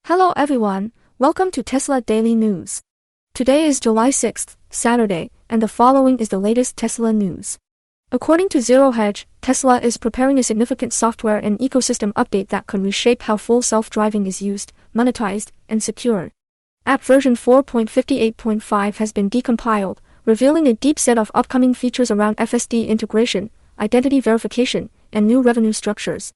Hello everyone, welcome to Tesla Daily News. Today is July 6th, Saturday, and the following is the latest Tesla news. According to Zero Hedge, Tesla is preparing a significant software and ecosystem update that could reshape how full self-driving is used, monetized, and secured. App version 4.58.5 has been decompiled, revealing a deep set of upcoming features around FSD integration, identity verification, and new revenue structures.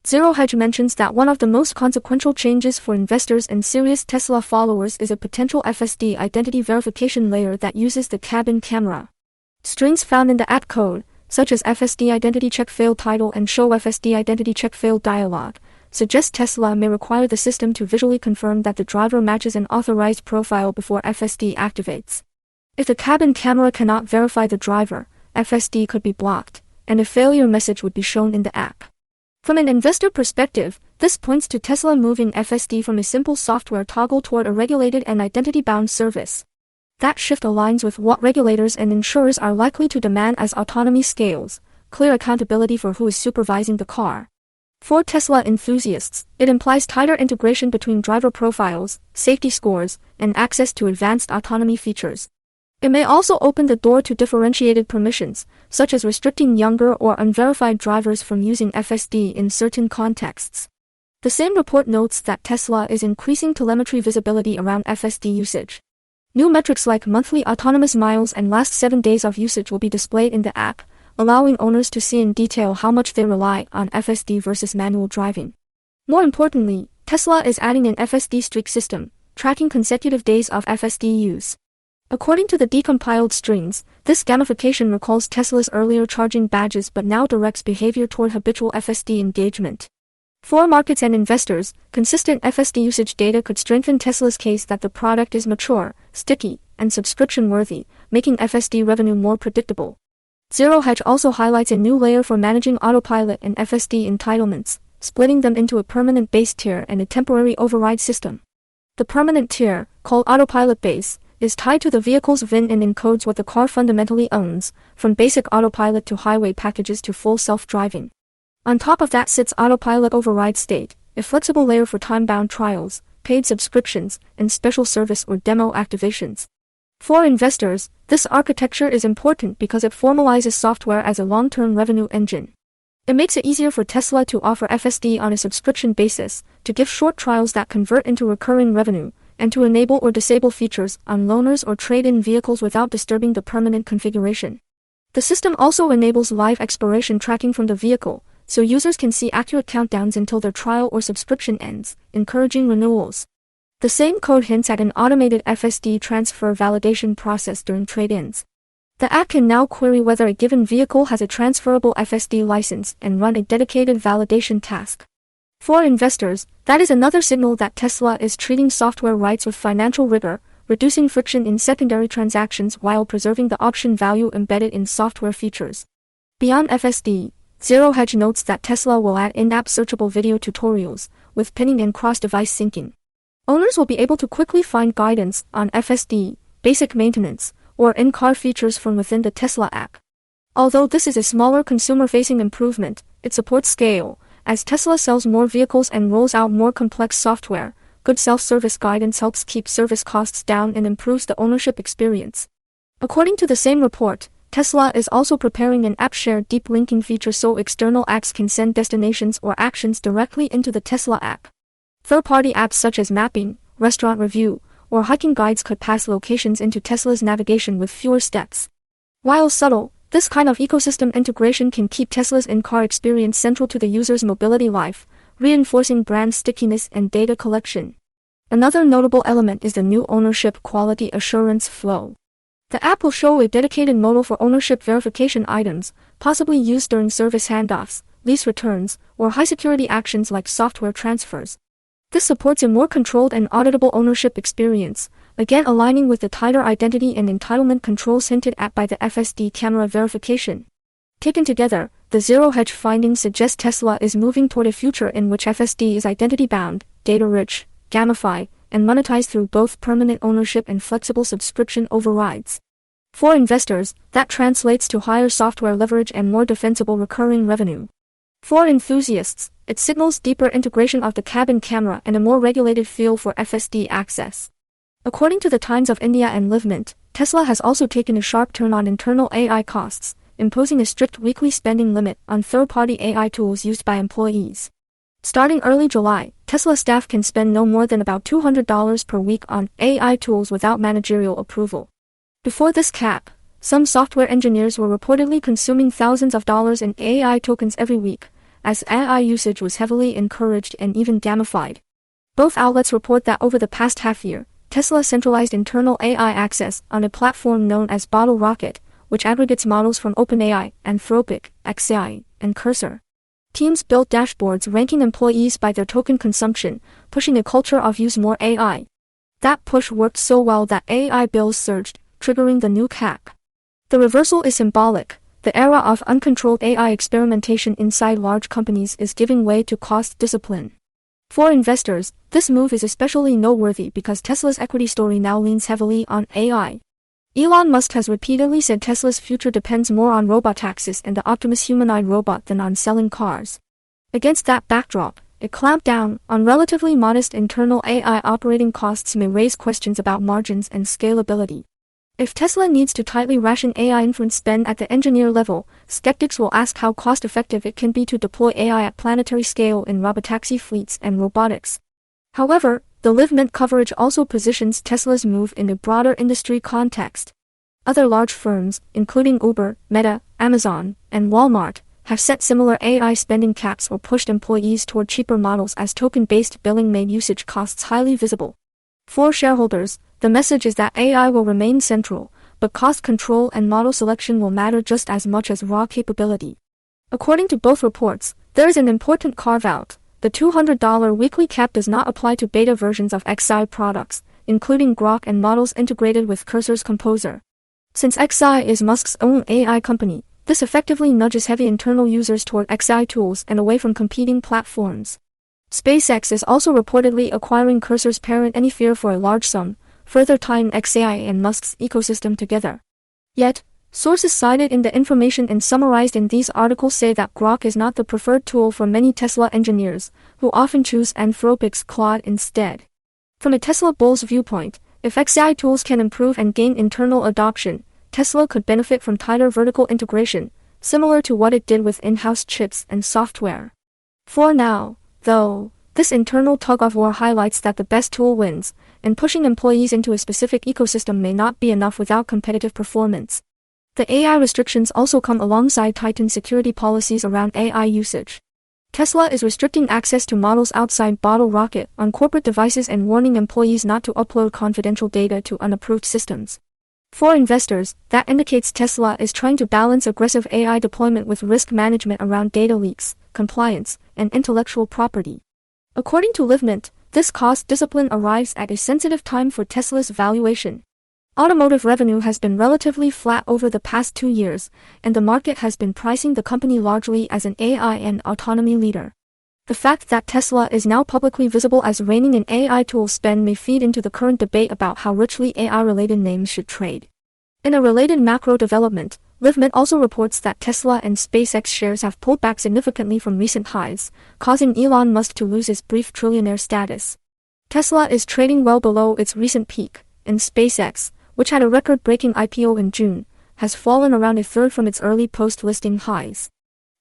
Zero Hedge mentions that one of the most consequential changes for investors and serious Tesla followers is a potential FSD identity verification layer that uses the cabin camera. Strings found in the app code, such as FSD identity check failed title and show FSD identity check failed dialog, suggest Tesla may require the system to visually confirm that the driver matches an authorized profile before FSD activates. If the cabin camera cannot verify the driver, FSD could be blocked, and a failure message would be shown in the app. From an investor perspective, this points to Tesla moving FSD from a simple software toggle toward a regulated and identity-bound service. That shift aligns with what regulators and insurers are likely to demand as autonomy scales: clear accountability for who is supervising the car. For Tesla enthusiasts, it implies tighter integration between driver profiles, safety scores, and access to advanced autonomy features. It may also open the door to differentiated permissions, such as restricting younger or unverified drivers from using FSD in certain contexts. The same report notes that Tesla is increasing telemetry visibility around FSD usage. New metrics like monthly autonomous miles and last 7 days of usage will be displayed in the app, allowing owners to see in detail how much they rely on FSD versus manual driving. More importantly, Tesla is adding an FSD streak system, tracking consecutive days of FSD use. According to the decompiled strings, this gamification recalls Tesla's earlier charging badges but now directs behavior toward habitual FSD engagement. For markets and investors, consistent FSD usage data could strengthen Tesla's case that the product is mature, sticky, and subscription-worthy, making FSD revenue more predictable. Zero Hedge also highlights a new layer for managing Autopilot and FSD entitlements, splitting them into a permanent base tier and a temporary override system. The permanent tier, called Autopilot Base, is tied to the vehicle's VIN and encodes what the car fundamentally owns, from basic autopilot to highway packages to full self-driving. On top of that sits Autopilot Override State, a flexible layer for time-bound trials, paid subscriptions, and special service or demo activations. For investors, this architecture is important because it formalizes software as a long-term revenue engine. It makes it easier for Tesla to offer FSD on a subscription basis, to give short trials that convert into recurring revenue, and to enable or disable features on loaners or trade-in vehicles without disturbing the permanent configuration. The system also enables live expiration tracking from the vehicle, so users can see accurate countdowns until their trial or subscription ends, encouraging renewals. The same code hints at an automated FSD transfer validation process during trade-ins. The app can now query whether a given vehicle has a transferable FSD license and run a dedicated validation task. For investors, that is another signal that Tesla is treating software rights with financial rigor, reducing friction in secondary transactions while preserving the option value embedded in software features. Beyond FSD, Zero Hedge notes that Tesla will add in-app searchable video tutorials, with pinning and cross-device syncing. Owners will be able to quickly find guidance on FSD, basic maintenance, or in-car features from within the Tesla app. Although this is a smaller consumer-facing improvement, it supports scale. As Tesla sells more vehicles and rolls out more complex software, good self-service guidance helps keep service costs down and improves the ownership experience. According to the same report, Tesla is also preparing an app share deep linking feature so external apps can send destinations or actions directly into the Tesla app. Third-party apps such as mapping, restaurant review, or hiking guides could pass locations into Tesla's navigation with fewer steps. While subtle, this kind of ecosystem integration can keep Tesla's in-car experience central to the user's mobility life, reinforcing brand stickiness and data collection. Another notable element is the new ownership quality assurance flow. The app will show a dedicated modal for ownership verification items, possibly used during service handoffs, lease returns, or high-security actions like software transfers. This supports a more controlled and auditable ownership experience, again aligning with the tighter identity and entitlement controls hinted at by the FSD camera verification. Taken together, the Zero Hedge findings suggest Tesla is moving toward a future in which FSD is identity-bound, data-rich, gamified, and monetized through both permanent ownership and flexible subscription overrides. For investors, that translates to higher software leverage and more defensible recurring revenue. For enthusiasts, it signals deeper integration of the cabin camera and a more regulated feel for FSD access. According to the Times of India and Livemint, Tesla has also taken a sharp turn on internal AI costs, imposing a strict weekly spending limit on third-party AI tools used by employees. Starting early July, Tesla staff can spend no more than about $200 per week on AI tools without managerial approval. Before this cap, some software engineers were reportedly consuming thousands of dollars in AI tokens every week, as AI usage was heavily encouraged and even gamified. Both outlets report that over the past half year, Tesla centralized internal AI access on a platform known as Bottle Rocket, which aggregates models from OpenAI, Anthropic, xAI, and Cursor. Teams built dashboards ranking employees by their token consumption, pushing a culture of use more AI. That push worked so well that AI bills surged, triggering the new cap. The reversal is symbolic. The era of uncontrolled AI experimentation inside large companies is giving way to cost discipline. For investors, this move is especially noteworthy because Tesla's equity story now leans heavily on AI. Elon Musk has repeatedly said Tesla's future depends more on robotaxis and the Optimus humanoid robot than on selling cars. Against that backdrop, a clampdown on relatively modest internal AI operating costs may raise questions about margins and scalability. If Tesla needs to tightly ration AI inference spend at the engineer level, skeptics will ask how cost-effective it can be to deploy AI at planetary scale in robotaxi fleets and robotics. However, the Livemint coverage also positions Tesla's move in a broader industry context. Other large firms, including Uber, Meta, Amazon, and Walmart, have set similar AI spending caps or pushed employees toward cheaper models as token-based billing made usage costs highly visible. For shareholders, the message is that AI will remain central, but cost control and model selection will matter just as much as raw capability. According to both reports, there is an important carve-out. The $200 weekly cap does not apply to beta versions of xAI products, including Grok and models integrated with Cursor's Composer. Since xAI is Musk's own AI company, this effectively nudges heavy internal users toward xAI tools and away from competing platforms. SpaceX is also reportedly acquiring Cursor's parent Anyfear for a large sum, further tying xAI and Musk's ecosystem together. Yet, sources cited in the information and summarized in these articles say that Grok is not the preferred tool for many Tesla engineers, who often choose Anthropic's Claude instead. From a Tesla bull's viewpoint, if xAI tools can improve and gain internal adoption, Tesla could benefit from tighter vertical integration, similar to what it did with in-house chips and software. For now, though, this internal tug-of-war highlights that the best tool wins, and pushing employees into a specific ecosystem may not be enough without competitive performance. The AI restrictions also come alongside tightened security policies around AI usage. Tesla is restricting access to models outside Bottle Rocket on corporate devices and warning employees not to upload confidential data to unapproved systems. For investors, that indicates Tesla is trying to balance aggressive AI deployment with risk management around data leaks, compliance, and intellectual property. According to Livemint, this cost discipline arrives at a sensitive time for Tesla's valuation. Automotive revenue has been relatively flat over the past 2 years, and the market has been pricing the company largely as an AI and autonomy leader. The fact that Tesla is now publicly visible as reigning in AI tool spend may feed into the current debate about how richly AI-related names should trade. In a related macro development, Livemint also reports that Tesla and SpaceX shares have pulled back significantly from recent highs, causing Elon Musk to lose his brief trillionaire status. Tesla is trading well below its recent peak, and SpaceX, which had a record-breaking IPO in June, has fallen around a third from its early post-listing highs.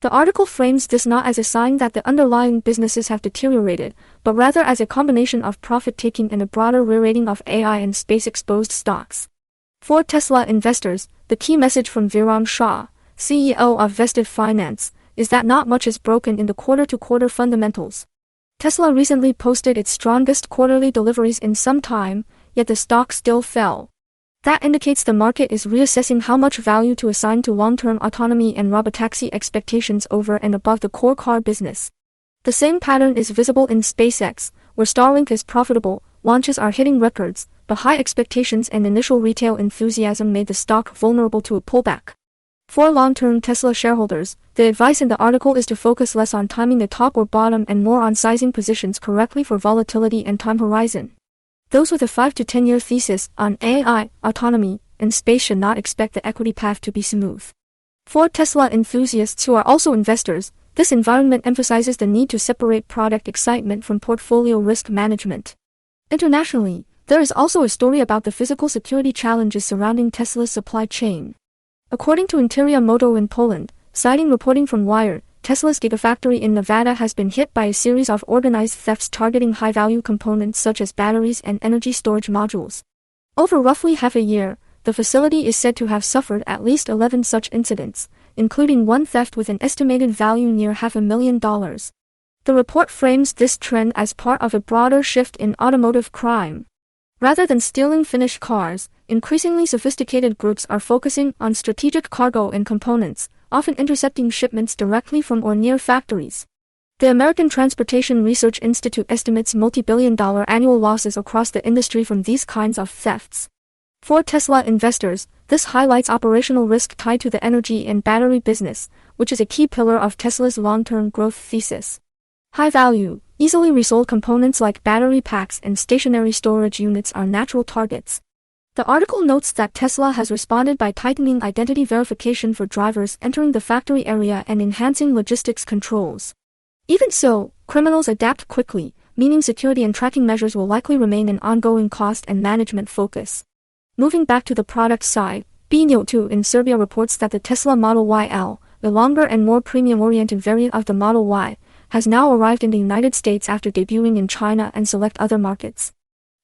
The article frames this not as a sign that the underlying businesses have deteriorated, but rather as a combination of profit-taking and a broader re-rating of AI and space-exposed stocks. For Tesla investors, the key message from Viram Shah, CEO of Vested Finance, is that not much is broken in the quarter-to-quarter fundamentals. Tesla recently posted its strongest quarterly deliveries in some time, yet the stock still fell. That indicates the market is reassessing how much value to assign to long-term autonomy and robotaxi expectations over and above the core car business. The same pattern is visible in SpaceX, where Starlink is profitable, launches are hitting records, but high expectations and initial retail enthusiasm made the stock vulnerable to a pullback. For long-term Tesla shareholders, the advice in the article is to focus less on timing the top or bottom and more on sizing positions correctly for volatility and time horizon. Those with a 5 to 10 year thesis on AI, autonomy, and space should not expect the equity path to be smooth. For Tesla enthusiasts who are also investors, This environment emphasizes the need to separate product excitement from portfolio risk management. Internationally, there is also a story about the physical security challenges surrounding Tesla's supply chain. According to Interia Moto in Poland, citing reporting from Wired, Tesla's Gigafactory in Nevada has been hit by a series of organized thefts targeting high-value components such as batteries and energy storage modules. Over roughly half a year, the facility is said to have suffered at least 11 such incidents, including one theft with an estimated value near $500,000. The report frames this trend as part of a broader shift in automotive crime. Rather than stealing finished cars, increasingly sophisticated groups are focusing on strategic cargo and components, often intercepting shipments directly from or near factories. The American Transportation Research Institute estimates multi-billion-dollar annual losses across the industry from these kinds of thefts. For Tesla investors, this highlights operational risk tied to the energy and battery business, which is a key pillar of Tesla's long-term growth thesis. High-value, easily resold components like battery packs and stationary storage units are natural targets. The article notes that Tesla has responded by tightening identity verification for drivers entering the factory area and enhancing logistics controls. Even so, criminals adapt quickly, meaning security and tracking measures will likely remain an ongoing cost and management focus. Moving back to the product side, B-Neo2 in Serbia reports that the Tesla Model Y-L, the longer and more premium-oriented variant of the Model Y, has now arrived in the United States after debuting in China and select other markets.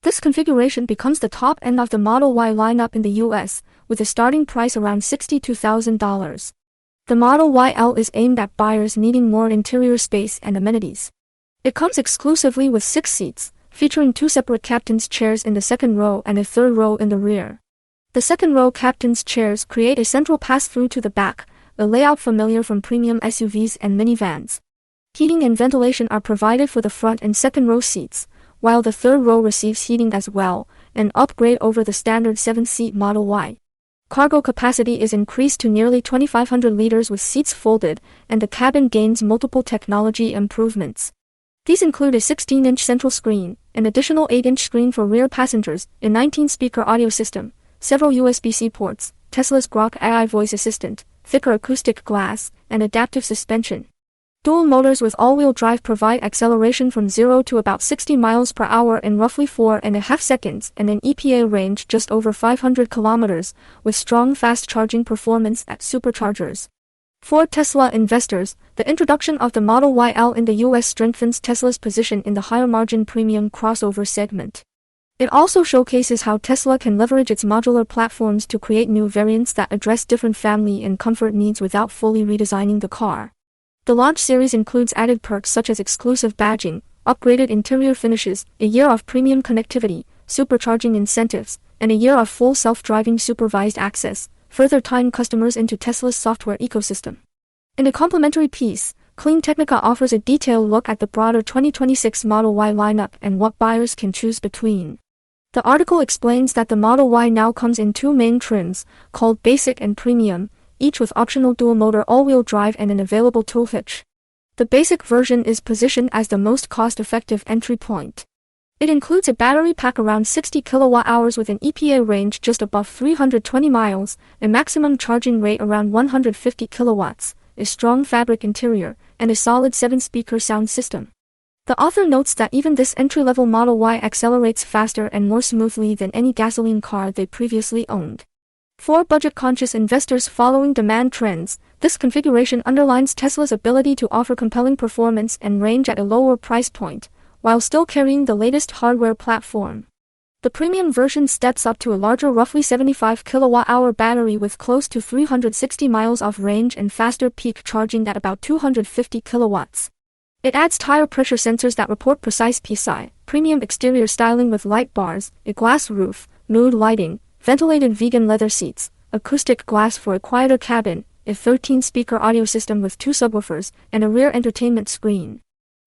This configuration becomes the top end of the Model Y lineup in the US, with a starting price around $62,000. The Model Y-L is aimed at buyers needing more interior space and amenities. It comes exclusively with 6 seats, featuring 2 separate captain's chairs in the second row and a third row in the rear. The second row captain's chairs create a central pass-through to the back, a layout familiar from premium SUVs and minivans. Heating and ventilation are provided for the front and second row seats, while the third row receives heating as well, an upgrade over the standard 7-seat Model Y. Cargo capacity is increased to nearly 2,500 liters with seats folded, and the cabin gains multiple technology improvements. These include a 16-inch central screen, an additional 8-inch screen for rear passengers, a 19-speaker audio system, several USB-C ports, Tesla's Grok AI voice assistant, thicker acoustic glass, and adaptive suspension. Dual motors with all-wheel drive provide acceleration from 0 to about 60 miles per hour in roughly 4.5 seconds and an EPA range just over 500 kilometers, with strong fast charging performance at superchargers. For Tesla investors, the introduction of the Model Y-L in the US strengthens Tesla's position in the higher-margin premium crossover segment. It also showcases how Tesla can leverage its modular platforms to create new variants that address different family and comfort needs without fully redesigning the car. The launch series includes added perks such as exclusive badging, upgraded interior finishes, a year of premium connectivity, supercharging incentives, and a year of full self-driving supervised access, further tying customers into Tesla's software ecosystem. In a complimentary piece, Clean Technica offers a detailed look at the broader 2026 Model Y lineup and what buyers can choose between. The article explains that the Model Y now comes in 2 main trims, called Basic and Premium, each with optional dual-motor all-wheel drive and an available tow hitch. The basic version is positioned as the most cost-effective entry point. It includes a battery pack around 60 kilowatt-hours with an EPA range just above 320 miles, a maximum charging rate around 150 kilowatts, a strong fabric interior, and a solid 7-speaker sound system. The author notes that even this entry-level Model Y accelerates faster and more smoothly than any gasoline car they previously owned. For budget-conscious investors following demand trends, this configuration underlines Tesla's ability to offer compelling performance and range at a lower price point, while still carrying the latest hardware platform. The premium version steps up to a larger roughly 75 kilowatt-hour battery with close to 360 miles of range and faster peak charging at about 250 kilowatts. It adds tire pressure sensors that report precise PSI, premium exterior styling with light bars, a glass roof, mood lighting, ventilated vegan leather seats, acoustic glass for a quieter cabin, a 13-speaker audio system with 2 subwoofers, and a rear entertainment screen.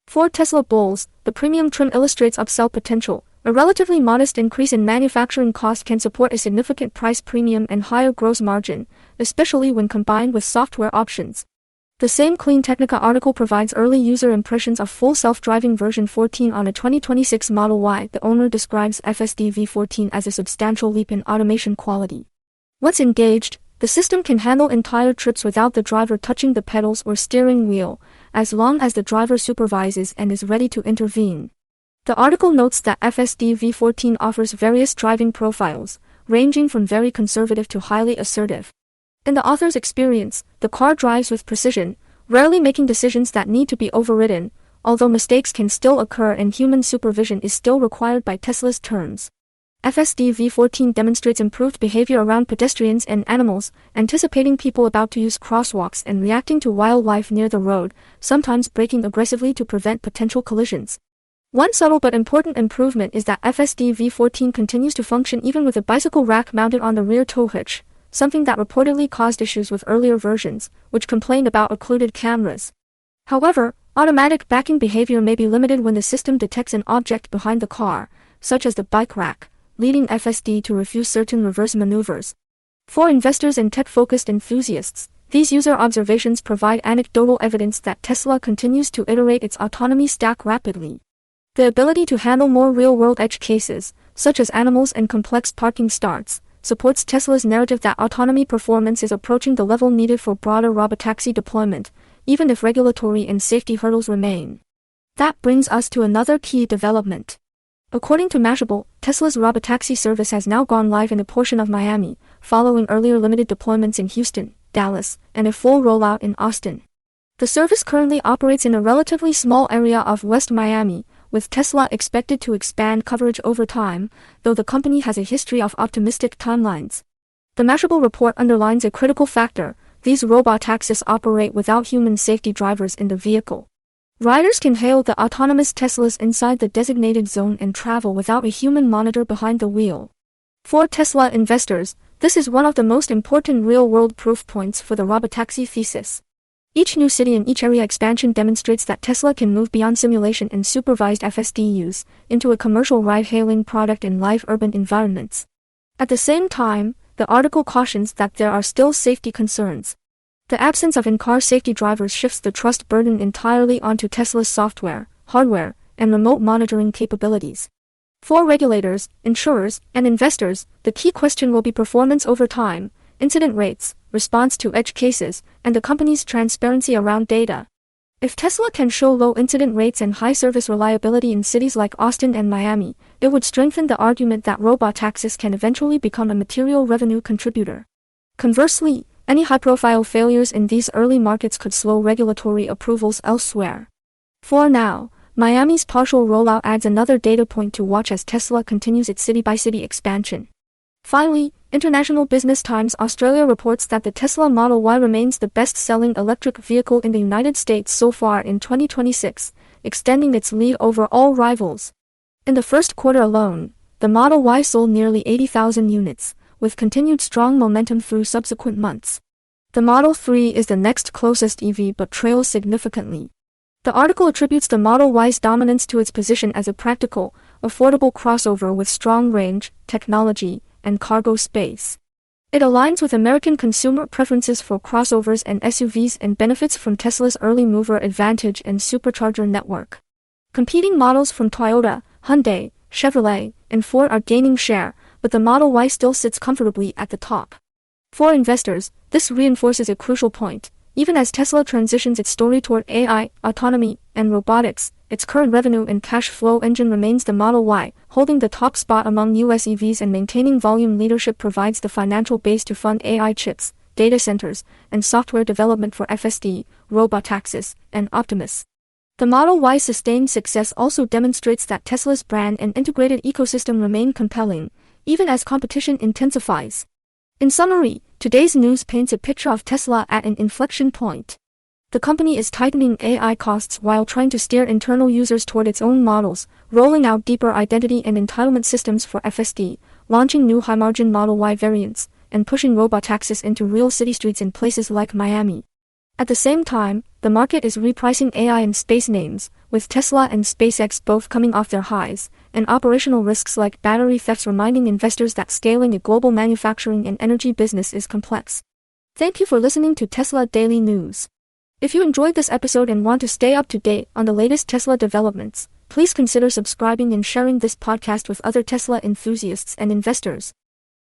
For Tesla bulls, the premium trim illustrates upsell potential. A relatively modest increase in manufacturing cost can support a significant price premium and higher gross margin, especially when combined with software options. The same Clean Technica article provides early user impressions of full self-driving version 14 on a 2026 Model Y. The owner describes FSD V14 as a substantial leap in automation quality. Once engaged, The system can handle entire trips without the driver touching the pedals or steering wheel, as long as the driver supervises and is ready to intervene. The article notes that FSD V14 offers various driving profiles, ranging from very conservative to highly assertive. In the author's experience, the car drives with precision, rarely making decisions that need to be overridden, although mistakes can still occur and human supervision is still required by Tesla's terms. FSD V14 demonstrates improved behavior around pedestrians and animals, anticipating people about to use crosswalks and reacting to wildlife near the road, sometimes braking aggressively to prevent potential collisions. One subtle but important improvement is that FSD V14 continues to function even with a bicycle rack mounted on the rear tow hitch, something that reportedly caused issues with earlier versions, which complained about occluded cameras. However, automatic backing behavior may be limited when the system detects an object behind the car, such as the bike rack, leading FSD to refuse certain reverse maneuvers. For investors and tech-focused enthusiasts, these user observations provide anecdotal evidence that Tesla continues to iterate its autonomy stack rapidly. The ability to handle more real-world edge cases, such as animals and complex parking starts, supports Tesla's narrative that autonomy performance is approaching the level needed for broader robotaxi deployment, even if regulatory and safety hurdles remain. That brings us to another key development. According to Mashable, Tesla's Robotaxi service has now gone live in a portion of Miami, following earlier limited deployments in Houston, Dallas, and a full rollout in Austin. The service currently operates in a relatively small area of West Miami, with Tesla expected to expand coverage over time, though the company has a history of optimistic timelines. The Mashable report underlines a critical factor: these robotaxis operate without human safety drivers in the vehicle. Riders can hail the autonomous Teslas inside the designated zone and travel without a human monitor behind the wheel. For Tesla investors, this is one of the most important real-world proof points for the robotaxi thesis. Each new city and each area expansion demonstrates that Tesla can move beyond simulation and supervised FSD use into a commercial ride-hailing product in live urban environments. At the same time, the article cautions that there are still safety concerns. The absence of in-car safety drivers shifts the trust burden entirely onto Tesla's software, hardware, and remote monitoring capabilities. For regulators, insurers, and investors, the key question will be performance over time, incident rates, response to edge cases, and the company's transparency around data. If Tesla can show low incident rates and high service reliability in cities like Austin and Miami, it would strengthen the argument that robotaxis can eventually become a material revenue contributor. Conversely, any high-profile failures in these early markets could slow regulatory approvals elsewhere. For now, Miami's partial rollout adds another data point to watch as Tesla continues its city-by-city expansion. Finally, International Business Times Australia reports that the Tesla Model Y remains the best-selling electric vehicle in the United States so far in 2026, extending its lead over all rivals. In the first quarter alone, the Model Y sold nearly 80,000 units, with continued strong momentum through subsequent months. The Model 3 is the next closest EV but trails significantly. The article attributes the Model Y's dominance to its position as a practical, affordable crossover with strong range, technology, and cargo space. It aligns with American consumer preferences for crossovers and SUVs and benefits from Tesla's early mover advantage and supercharger network. Competing models from Toyota, Hyundai, Chevrolet, and Ford are gaining share, but the Model Y still sits comfortably at the top. For investors, this reinforces a crucial point. Even as Tesla transitions its story toward AI, autonomy, and robotics, its current revenue and cash flow engine remains the Model Y, holding the top spot among US EVs, and maintaining volume leadership provides the financial base to fund AI chips, data centers, and software development for FSD, Robotaxis, and Optimus. The Model Y's sustained success also demonstrates that Tesla's brand and integrated ecosystem remain compelling, even as competition intensifies. In summary, today's news paints a picture of Tesla at an inflection point. The company is tightening AI costs while trying to steer internal users toward its own models, rolling out deeper identity and entitlement systems for FSD, launching new high-margin Model Y variants, and pushing robotaxis into real city streets in places like Miami. At the same time, the market is repricing AI and space names, with Tesla and SpaceX both coming off their highs, and operational risks like battery thefts reminding investors that scaling a global manufacturing and energy business is complex. Thank you for listening to Tesla Daily News. If you enjoyed this episode and want to stay up to date on the latest Tesla developments, please consider subscribing and sharing this podcast with other Tesla enthusiasts and investors.